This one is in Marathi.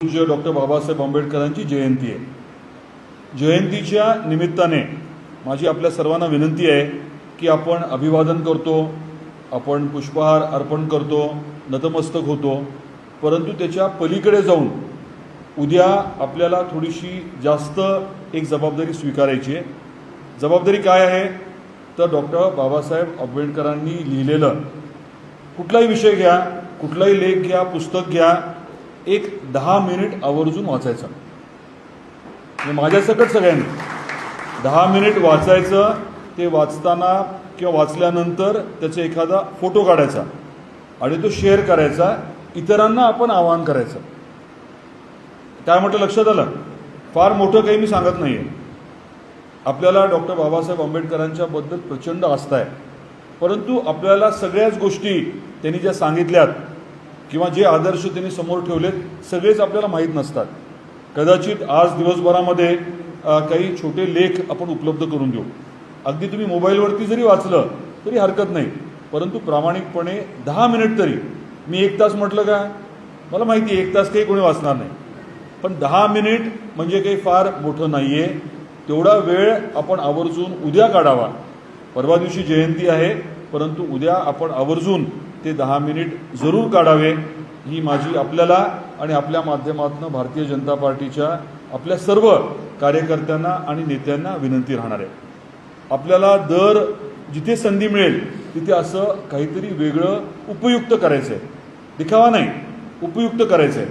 पूज्य डॉक्टर बाबासाहेब आंबेडकरांची जयंती आहे. जयंतीच्या निमित्ताने माझी आपल्या सर्वांना विनंती आहे की आपण अभिवादन करतो, आपण पुष्पहार अर्पण करतो, नतमस्तक होतो, परंतु त्याच्या पलीकडे जाऊन उद्या आपल्याला थोडीशी जास्त एक जबाबदारी स्वीकारायची आहे. जबाबदारी काय आहे तर डॉक्टर बाबासाहेब आंबेडकरांनी लिहिलेलं कुठलाही विषय घ्या, कुठलाही लेख घ्या, पुस्तक घ्या, एक 10 मिनिट आवर्जून वाचायचं. माझ्यासकट सगळ्यांनी 10 मिनिट वाचायचं. ते वाचताना किंवा वाचल्यानंतर त्याचा एखादा फोटो काढायचा आणि तो शेअर करायचा, इतरांना आपण आवाहन करायचं. काय म्हटलं लक्षात आलं? फार मोठं काही मी सांगत नाही आहे. आपल्याला डॉक्टर बाबासाहेब आंबेडकरांच्या बद्दल प्रचंड आस्था आहे, परंतु आपल्याला सगळ्याच गोष्टी त्यांनी ज्या सांगितल्यात किंवा जे आदर्श त्यांनी समोर ठेवलेत सगळेच आपल्याला माहीत नसतात. कदाचित आज दिवसभरामध्ये काही छोटे लेख आपण उपलब्ध करून देऊ. अगदी तुम्ही मोबाईलवरती जरी वाचलं तरी हरकत नाही, परंतु प्रामाणिकपणे 10 मिनिट तरी. मी 1 तास म्हटलं का? मला माहिती आहे 1 तास काही कोणी वाचणार नाही, पण 10 मिनिट म्हणजे काही फार मोठं नाही आहे. तेवढा वेळ आपण आवर्जून उद्या काढावा. परवा दिवशी जयंती आहे, परंतु उद्या आपण आवर्जून ते 10 मिनिट जरूर काढावे. ही माझी आपल्याला आणि आपल्या माध्यमातून भारतीय जनता पार्टीच्या आपल्या सर्व कार्यकर्त्यांना आणि नेत्यांना विनंती राहणार आहे. आपल्याला दर जिथे संधी मिळेल तिथे असं काहीतरी वेगळं उपयुक्त करायचं आहे. दिखावा नाही, उपयुक्त करायचं आहे.